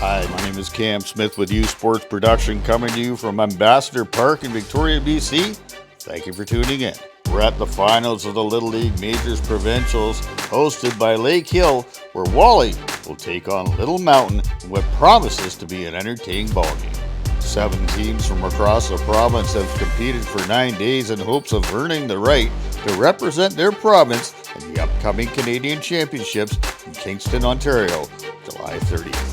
Hi, my name is Cam Smith with U Sports Production, coming to you from Ambassador Park in Victoria, BC. Thank you for tuning in. We're at the finals of the Little League Majors Provincials, hosted by Lakehill, where Whalley will take on Little Mountain in what promises to be an entertaining ballgame. 7 teams from across the province have competed for 9 days in hopes of earning the right to represent their province in the upcoming Canadian Championships in Kingston, Ontario, July 30th.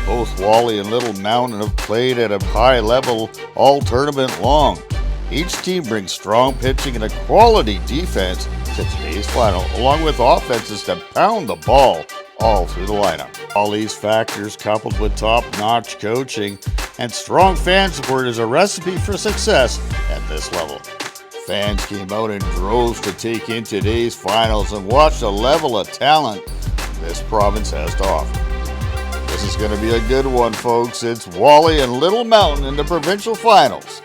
Both Whalley and Little Mountain have played at a high level all tournament long. Each team brings strong pitching and a quality defense to today's final, along with offenses that pound the ball all through the lineup. All these factors, coupled with top-notch coaching and strong fan support, is a recipe for success at this level. Fans came out in droves to take in today's finals and watch the level of talent this province has to offer. This is going to be a good one, folks. It's Whalley and Little Mountain in the provincial finals.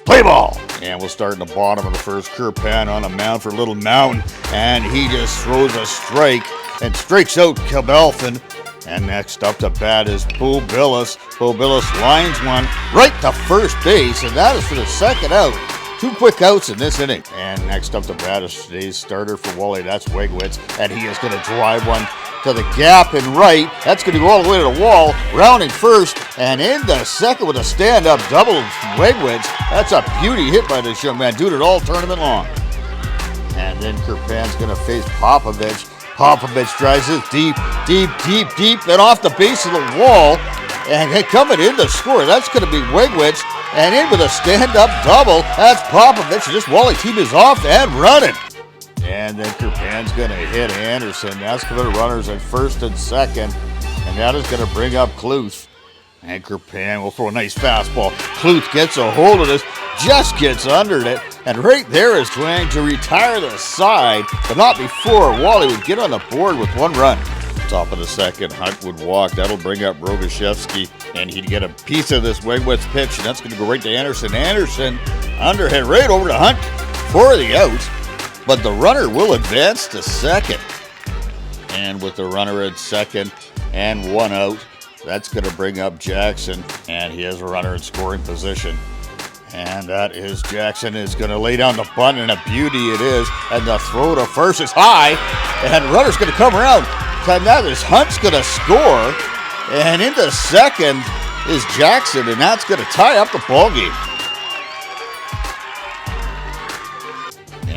Play ball! And we'll start in the bottom of the first. Kirpan on a mound for Little Mountain, and he just throws a strike and strikes out Cabelfin. And next up to bat is Bo Billis. Bo Billis lines one right to first base, and that is for the second out. 2 quick outs in this inning. And next up to bat is today's starter for Whalley. That's Wegwitz, and he is going to drive one to the gap in right. That's going to go all the way to the wall, rounding first, and in the second with a stand-up double. Wegwitz. That's a beauty hit by this young man, doing it all tournament long. And then Kirpan's going to face Popovich. Popovich drives it deep, and off the base of the wall, and coming in to score. That's going to be Wegwitz, and in with a stand-up double. That's Popovich. This Whalley team is off and running. And then Kirpan's going to hit Anderson. That's going to runners at first and second, and that is going to bring up Cluth. And Kirpan will throw a nice fastball. Cluth gets a hold of this, just gets under it, and right there is Twang to retire the side, but not before Whalley would get on the board with 1 run. Top of the second, Hunt would walk. That'll bring up Rogashevsky, and he'd get a piece of this Wegwitz pitch, and that's going to go right to Anderson. Anderson underhand right over to Hunt for the out, but the runner will advance to second. And with the runner at second and 1 out, that's going to bring up Jackson, and he has a runner in scoring position. And that is Jackson is going to lay down the bunt, and a beauty it is. And the throw to first is high, and runner's going to come around. And that is Hunt's going to score, and into second is Jackson, and that's going to tie up the ballgame.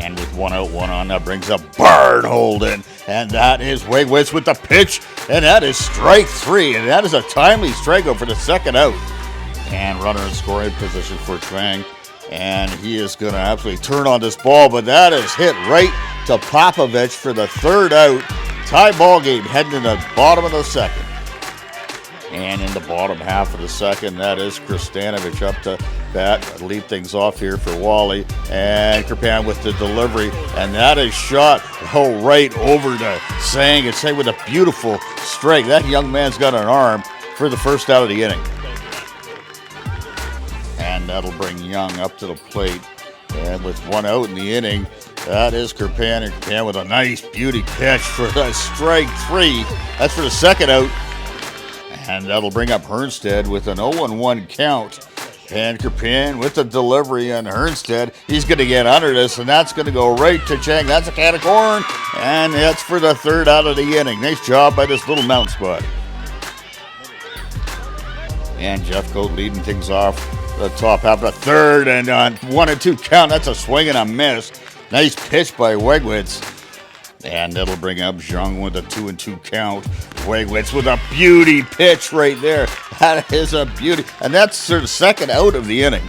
And with 1 out, 1 on, that brings up Barnholden, and that is Wegwitz with the pitch, and that is strike 3, and that is a timely strikeout for the second out. And runner in scoring position for Twang, and he is going to absolutely turn on this ball, but that is hit right to Popovich for the third out. Tie ball game heading in the bottom of the second. And in the bottom half of the second, that is Kristanovich up to bat. Lead things off here for Whalley. And Kirpan with the delivery. And that is shot right over to Sang. And Sang with a beautiful strike. That young man's got an arm for the first out of the inning. And that'll bring Young up to the plate. And with 1 out in the inning, that is Kirpan, and Kirpan with a nice beauty pitch for the strike 3. That's for the second out. And that'll bring up Hernstead with an 0-1 count. And Kirpan with the delivery on Hernstead. He's going to get under this, and that's going to go right to Chang. That's a can of corn, and that's for the third out of the inning. Nice job by this Little Mountain squad. And Jeffcoat leading things off the top half of the third, and on 1-2 count, that's a swing and a miss. Nice pitch by Wegwitz. And that'll bring up Zhang with a 2-2 count. Wegwitz with a beauty pitch right there. That is a beauty. And that's sort of second out of the inning.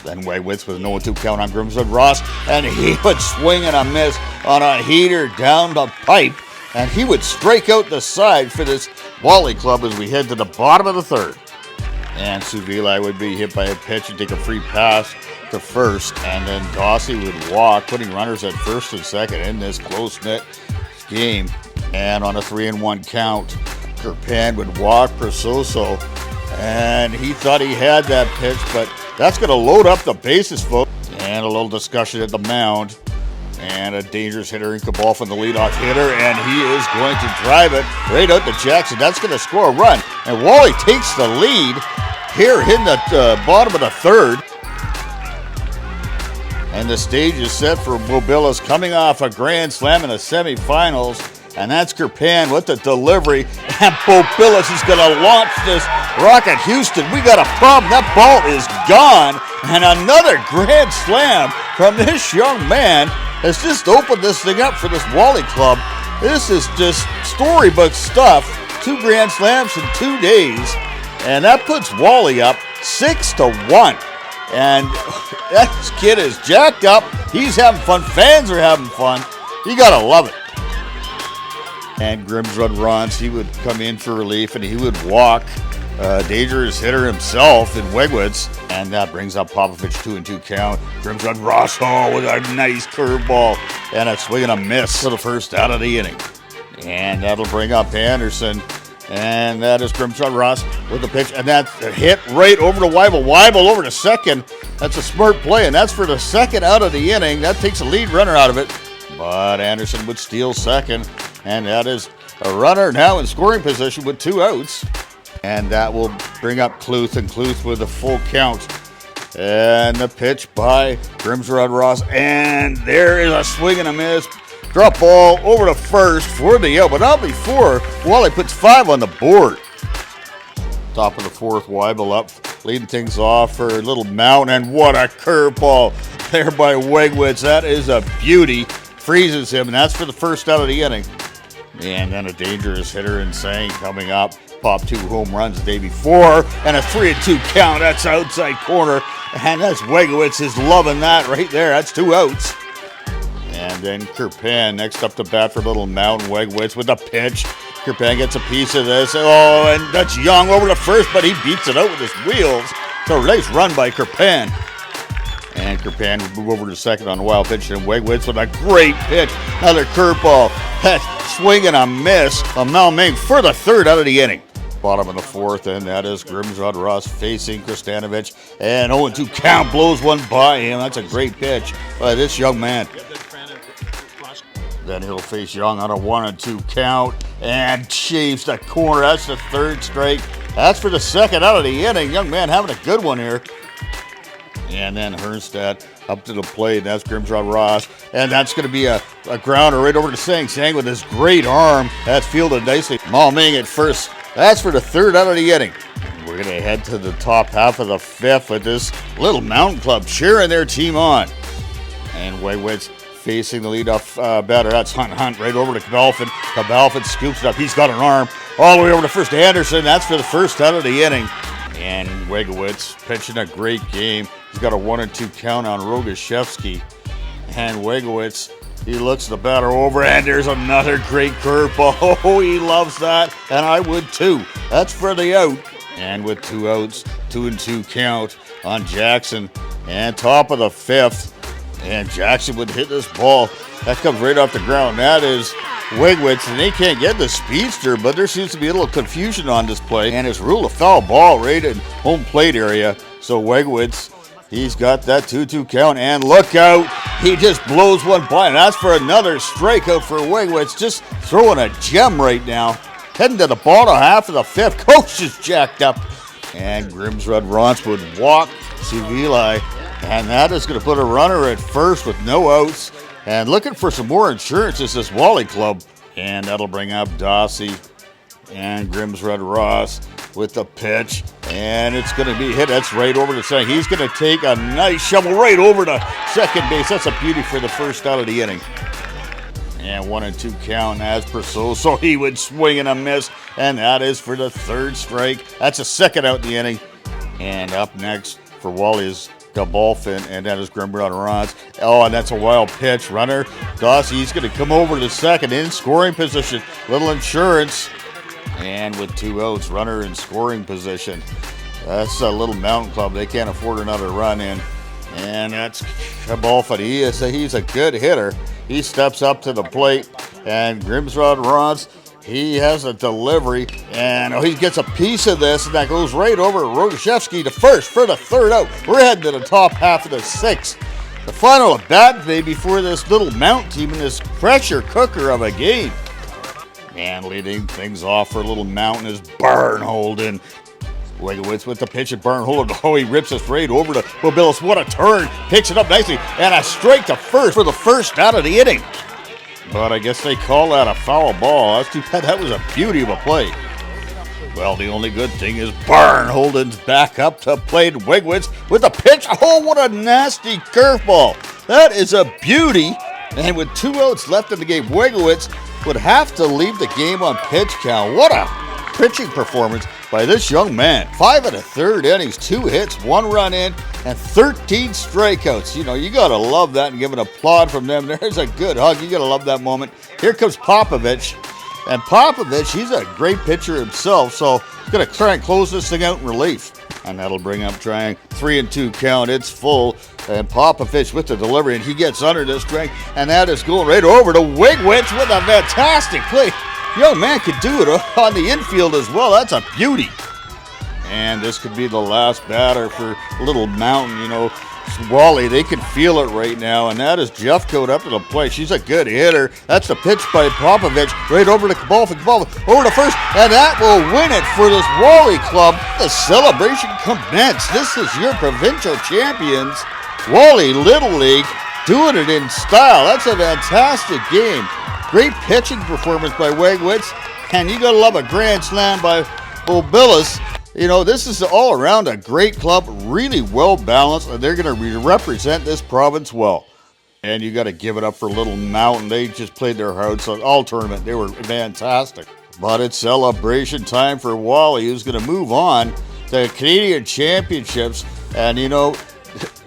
Then Wegwitz with an 0-2 count on Grimswood Ross. And he would swing and a miss on a heater down the pipe. And he would strike out the side for this Whalley club as we head to the bottom of the third. And Suvili would be hit by a pitch and take a free pass to first, and then Dossie would walk, putting runners at first and second in this close-knit game. And on a 3-1 count, Kirpan would walk Presoso, and he thought he had that pitch, but that's going to load up the bases, folks. And a little discussion at the mound. And a dangerous hitter in Cabal from the leadoff hitter, and he is going to drive it right out to Jackson. That's going to score a run. And Whalley takes the lead here in the bottom of the third. And the stage is set for Mobilis coming off a grand slam in the semifinals. And that's Kirpan with the delivery. And Mobilis is going to launch this rocket. Houston, we got a problem. That ball is gone. And another grand slam from this young man has just opened this thing up for this Whalley club. This is just storybook stuff. 2 grand slams in 2 days. And that puts Whalley up 6-1. And this kid is jacked up. He's having fun. Fans are having fun. You gotta love it. And Grimsrud runs. He would come in for relief and he would walk. Dangerous hitter himself in Wegwitz. And that brings up Popovich 2-2 count. Grimsrud Ross with a nice curveball. And a swing and a miss for the first out of the inning. And that'll bring up Anderson. And that is Grimsrud Ross with the pitch. And that's a hit right over to Weibel. Weibel over to second. That's a smart play. And that's for the second out of the inning. That takes a lead runner out of it. But Anderson would steal second. And that is a runner now in scoring position with 2 outs. And that will bring up Cluth. And Cluth with a full count. And the pitch by Grimsrud Ross. And there is a swing and a miss. Drop ball over to first for the out, but not before Whalley puts 5 on the board. Top of the fourth, Weibel up, leading things off for Little Mountain, and what a curveball there by Wegwitz. That is a beauty. Freezes him, and that's for the first out of the inning. And then a dangerous hitter in Sang coming up. Popped 2 home runs the day before, and a 3-2 count. That's outside corner, and that's Wegwitz is loving that right there. That's 2 outs. And then Kirpan next up to bat for Little Mountain. Wegwitz with a pitch. Kirpan gets a piece of this. Oh, and that's Young over to first, but he beats it out with his wheels. So nice run by Kirpan. And Kirpan will move over to second on a wild pitch. And Wegwitz with a great pitch. Another curveball. Swing and a miss. A Malming for the third out of the inning. Bottom of the fourth, and that is Grimsrud Ross facing Kristanovich. And 0-2 count, blows one by him. That's a great pitch by this young man. Then he'll face Young on a 1-2 count and shaves the corner. That's the third strike. That's for the second out of the inning. Young man having a good one here. And then Hernstadt up to the plate. That's Grimsrud Ross. And that's going to be a grounder right over to Sang. Sang with his great arm. That's fielded nicely. Malming at first. That's for the third out of the inning. We're going to head to the top half of the fifth with this Little Mountain Club cheering their team on. And Wegwitz facing the leadoff batter. That's Hunt right over to Cabalfin. Cabalfin scoops it up. He's got an arm all the way over to first. Anderson. That's for the first out of the inning. And Wegwitz pitching a great game. He's got a 1-2 count on Rogaszewski. And Wegwitz, he looks the batter over, and there's another great curveball. Oh, he loves that, and I would too. That's for the out. And with 2 outs, 2-2 count on Jackson. And top of the fifth. And Jackson would hit this ball. That comes right off the ground. That is Wegwitz, and they can't get the speedster, but there seems to be a little confusion on this play. And it's ruled a foul ball right in home plate area. So Wegwitz, he's got that 2-2 count, and look out. He just blows one by, and that's for another strikeout for Wegwitz. Just throwing a gem right now. Heading to the bottom half of the fifth. Coach is jacked up. And Grimsrud Ross would walk Suvili. And that is going to put a runner at first with no outs. And looking for some more insurance is this Whalley club. And that'll bring up Dossie and Grimsrud Ross with the pitch. And it's going to be hit. That's right over to second. He's going to take a nice shovel right over to second base. That's a beauty for the first out of the inning. And 1-2 count as per so he would swing and a miss. And that is for the third strike. That's a second out in the inning. And up next for Whalley is Cabalfin, and that is Grimsrud Ross. Oh, and that's a wild pitch. Runner, Dossie, he's going to come over to second in scoring position. Little insurance. And with 2 outs, runner in scoring position. That's a Little Mountain Club. They can't afford another run in. And that's Cabalfin. He's a good hitter. He steps up to the plate. And Grimsrud Ross, he has a delivery. And he gets a piece of this, and that goes right over Rogaszewski to first for the third out. We're heading to the top half of the sixth. The final at bat today before this Little Mount team in this pressure cooker of a game. And leading things off for Little Mountain is Barnholden. Wigowitz with the pitch at Barnholden. Oh, he rips us right over to Mobilis. What a turn. Picks it up nicely. And a strike to first for the first out of the inning. But I guess they call that a foul ball. That's too bad. That was a beauty of a play. Well, the only good thing is Barnholden's back up to play. Wigowitz with the pitch. Oh, what a nasty curveball. That is a beauty. And with 2 outs left in the game, Wigowitz would have to leave the game on pitch count. What a pitching performance by this young man. 5 1/3 innings, 2 hits, 1 run in, and 13 strikeouts. You know, you got to love that and give an applaud from them. There's a good hug. You got to love that moment. Here comes Popovich. And Popovich, he's a great pitcher himself, so he's going to try and close this thing out in relief. And that'll bring up trying 3-2 count. It's full. And Popovich with the delivery, and he gets under this strike. And that is going right over to Wigowitz with a fantastic play. Young man could do it on the infield as well. That's a beauty. And this could be the last batter for Little Mountain. You know, Whalley, they can feel it right now. And that is Jeffcoat up to the plate. She's a good hitter. That's the pitch by Popovich right over to Kabalfa. Over to first. And that will win it for this Whalley club. The celebration commenced. This is your provincial champions, Whalley Little League, doing it in style. That's a fantastic game. Great pitching performance by Wigowitz, and you gotta love a grand slam by Mobilis. You know, this is all around a great club, really well balanced, and they're gonna represent this province well. And you gotta give it up for Little Mountain. They just played their hearts out all tournament. They were fantastic. But it's celebration time for Whalley, who's gonna move on to Canadian Championships. And you know,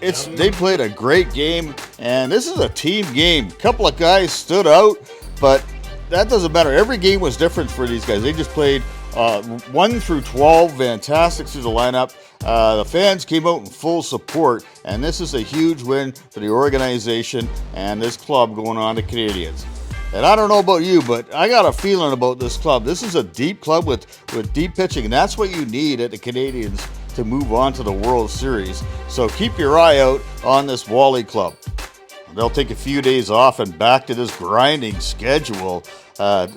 they played a great game, and this is a team game. A couple of guys stood out, but that doesn't matter. Every game was different for these guys. They just played 1 through 12, fantastic through the lineup. The fans came out in full support, and this is a huge win for the organization and this club going on to Canadians. And I don't know about you, but I got a feeling about this club. This is a deep club with deep pitching, and that's what you need at the Canadians to move on to the World Series. So keep your eye out on this Whalley club. They'll take a few days off and back to this grinding schedule.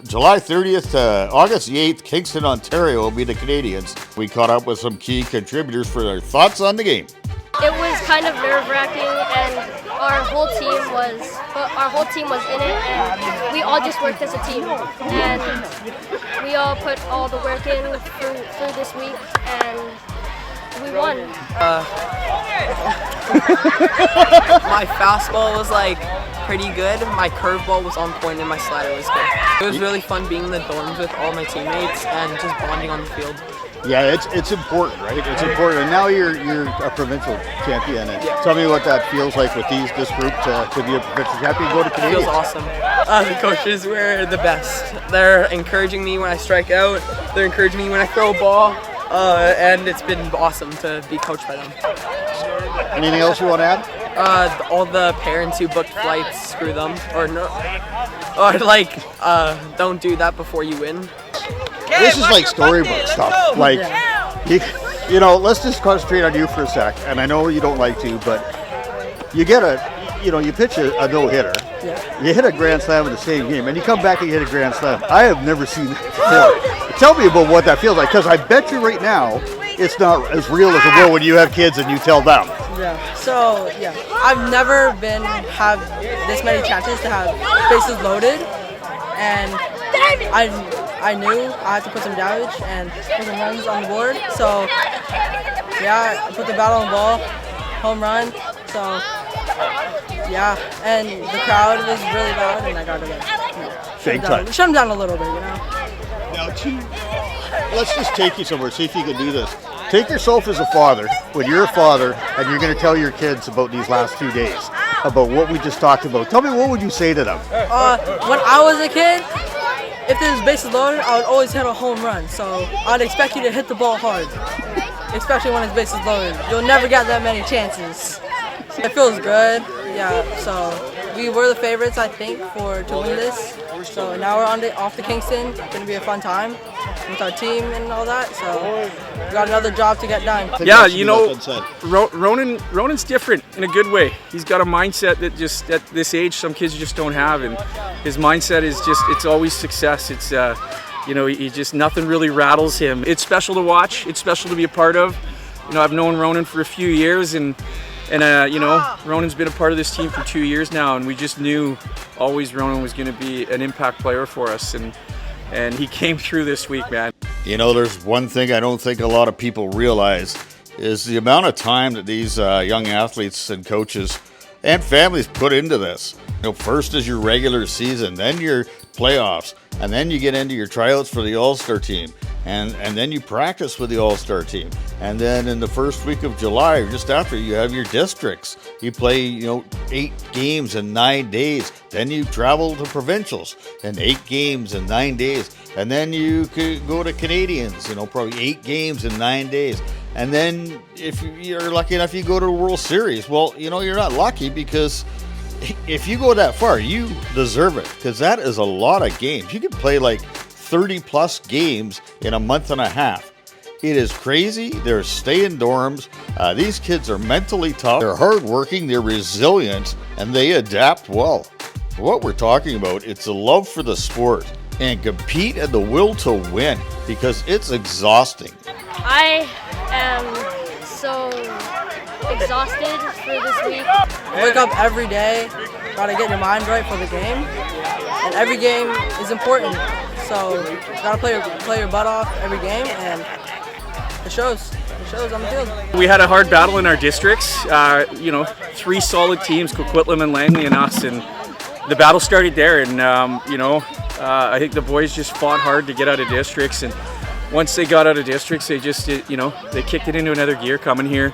July 30th to August 8th, Kingston, Ontario will be the Canadians. We caught up with some key contributors for their thoughts on the game. It was kind of nerve-wracking, and our whole team was in it, and we all just worked as a team. And we all put all the work in through this week, and we won. My fastball was like pretty good. My curveball was on point and my slider was good. It was really fun being in the dorms with all my teammates and just bonding on the field. Yeah, it's important, right? It's important. And now you're a provincial champion. And yeah. Tell me what that feels like with this group to be a provincial champion, go to It Canadians. feels awesome. The coaches were the best. They're encouraging me when I strike out. They're encouraging me when I throw a ball. And it's been awesome to be coached by them. Anything else you want to add? All the parents who booked flights, screw them. Or no, or like, don't do that before you win. This is like storybook stuff. Like, you know, let's just concentrate on you for a sec. And I know you don't like to, but you get you pitch a no-hitter. Yeah. You hit a grand slam in the same game, and you come back and you hit a grand slam. I have never seen that before. Tell me about what that feels like, because I bet you right now it's not as real as it will when you have kids and you tell them. Yeah. So I've never have this many chances to have bases loaded, and I knew I had to put some damage and put some runs on the board. So I put the bat on the ball, home run. So and the crowd was really loud, and I got to shut them down a little bit, you know. Now, let's just take you somewhere. See if you can do this. Take yourself as a father, when you're a father, and you're going to tell your kids about these last 2 days, about what we just talked about. Tell me, what would you say to them? When I was a kid, if there's bases loaded, I would always hit a home run. So I'd expect you to hit the ball hard, especially when it's bases loaded. You'll never get that many chances. It feels good. Yeah, so we were the favorites, I think, to win this. So now we're off to Kingston. It's going to be a fun time. with our team and all that. So we got another job to get done. Yeah, you know, Ronan's different in a good way. He's got a mindset that just at this age some kids just don't have, and his mindset is just, it's always success. It's you know, he just, nothing really rattles him. It's special to watch. It's special to be a part of. You know, I've known Ronan for a few years, and you know, Ronan's been a part of this team for 2 years now, and we just knew always Ronan was going to be an impact player for us, and he came through this week, man. You know, there's one thing I don't think a lot of people realize is the amount of time that these young athletes and coaches and families put into this. You know, first is your regular season, then your playoffs, and then you get into your tryouts for the All-Star team, and then you practice with the All-Star team, and then in the first week of July, or just after, you have your districts. You play, you know, 8 games in 9 days. Then you travel to provincials and 8 games in 9 days, and then you could go to Canadians. You know, probably 8 games in 9 days. And then if you're lucky enough, you go to the World Series. Well, you know, you're not lucky, because if you go that far, you deserve it, because that is a lot of games. You could play like 30 plus games in a month and a half. It is crazy. They're staying dorms. These kids are mentally tough. They're hardworking. They're resilient, and they adapt well. What we're talking about, it's a love for the sport and compete and the will to win, because it's exhausting. I am so exhausted for this week. Wake up every day, gotta get your mind right for the game, and every game is important. So you gotta play your butt off every game, and it shows. It shows on the field. We had a hard battle in our districts. You know, 3 solid teams, Coquitlam and Langley and us, and the battle started there. And you know, I think the boys just fought hard to get out of districts, and once they got out of districts, they just, you know, they kicked it into another gear coming here.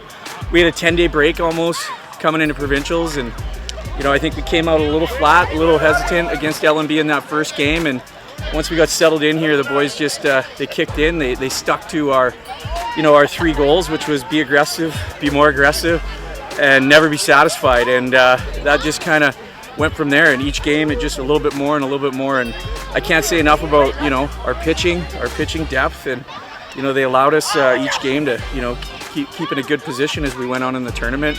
We had a 10-day break almost coming into provincials, and you know, I think we came out a little flat, a little hesitant against LMB in that first game, and once we got settled in here, the boys just they kicked in. They stuck to our, you know, our 3 goals, which was be aggressive, be more aggressive, and never be satisfied. And that just kind of went from there. And each game, it just a little bit more and a little bit more. And I can't say enough about, you know, our pitching depth, and you know, they allowed us each game to, you know, keep in a good position as we went on in the tournament.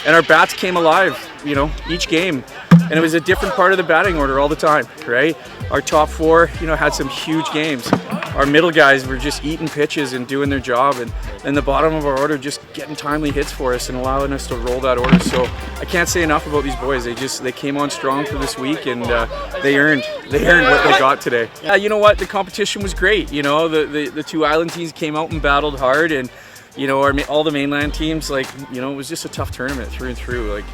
And our bats came alive, you know, each game. And it was a different part of the batting order all the time, right? Our top 4, you know, had some huge games. Our middle guys were just eating pitches and doing their job, and then the bottom of our order just getting timely hits for us and allowing us to roll that order. So I can't say enough about these boys. They came on strong for this week, and they earned what they got today. You know what? The competition was great. You know, the 2 island teams came out and battled hard, and you know, all the mainland teams, like, you know, it was just a tough tournament through and through. Like,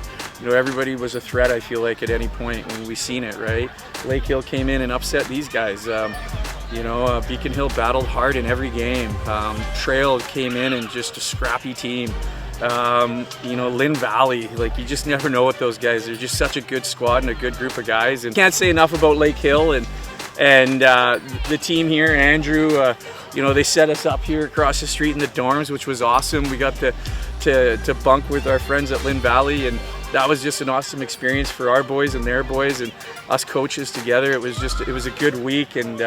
you know, everybody was a threat, I feel like, at any point when we seen it, right? Lakehill came in and upset these guys. You know, Beacon Hill battled hard in every game. Trail came in and just a scrappy team. You know, Lynn Valley, like, you just never know with those guys. They're just such a good squad and a good group of guys. And can't say enough about Lakehill and the team here, Andrew. You know, they set us up here across the street in the dorms, which was awesome. We got to bunk with our friends at Lynn Valley, and that was just an awesome experience for our boys and their boys and us coaches together. It was a good week, and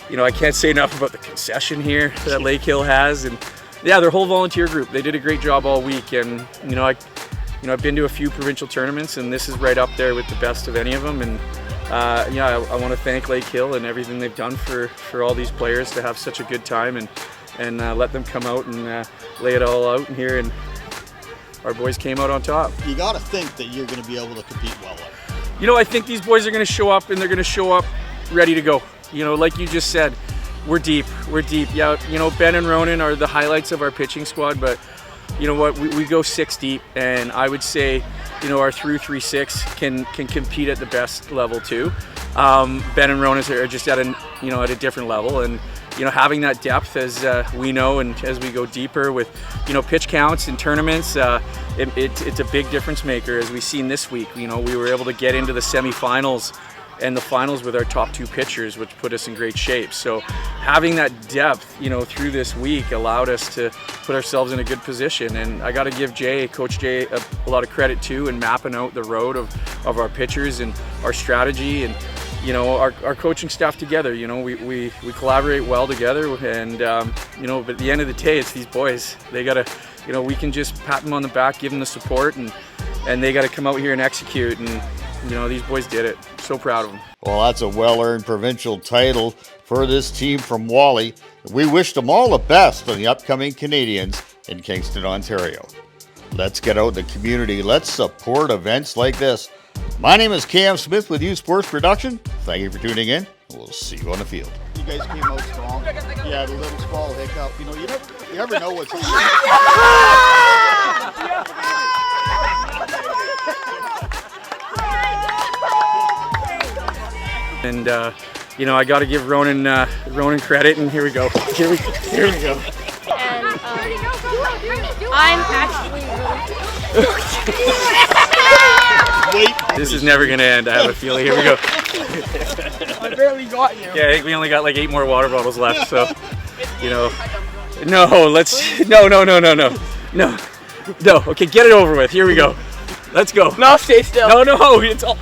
you know, I can't say enough about the concession here that Lakehill has, and yeah, their whole volunteer group. They did a great job all week, and you know, I've been to a few provincial tournaments, and this is right up there with the best of any of them. And yeah, I want to thank Lakehill and everything they've done for all these players to have such a good time, and let them come out and lay it all out in here, and our boys came out on top. You got to think that you're going to be able to compete well. You know, I think these boys are going to show up, and they're going to show up ready to go. You know, like you just said, we're deep. Yeah, you know, Ben and Ronan are the highlights of our pitching squad, but you know what, we go 6 deep, and I would say, you know, our through 3-6 can compete at the best level too. Ben and Ronan are just at a different level, and you know, having that depth as we know, and as we go deeper with, you know, pitch counts in tournaments, it's a big difference maker. As we've seen this week, you know, we were able to get into the semifinals and the finals with our top 2 pitchers, which put us in great shape. So having that depth, you know, through this week allowed us to put ourselves in a good position. And I got to give Coach Jay, a lot of credit too, in mapping out the road of our pitchers and our strategy. And you know, our coaching staff together. You know, we collaborate well together, and you know, but at the end of the day, it's these boys. They gotta, you know, we can just pat them on the back, give them the support, and they gotta come out here and execute. And you know, these boys did it. So proud of them. Well, that's a well-earned provincial title for this team from Whalley. We wish them all the best on the upcoming Canadians in Kingston, Ontario. Let's get out in the community. Let's support events like this. My name is Cam Smith with U Sports Production. Thank you for tuning in. We'll see you on the field. You guys came out strong. You had a little small hiccup. You know, you never know what's And you know, I got to give Ronan credit, and here we go. Here we go. And I'm actually really. This is never gonna end. I have a feeling. Here we go. I barely got you. Yeah, I think we only got like 8 more water bottles left. So, you know, no. Okay, get it over with. Here we go. Let's go. No, stay still. No, it's all.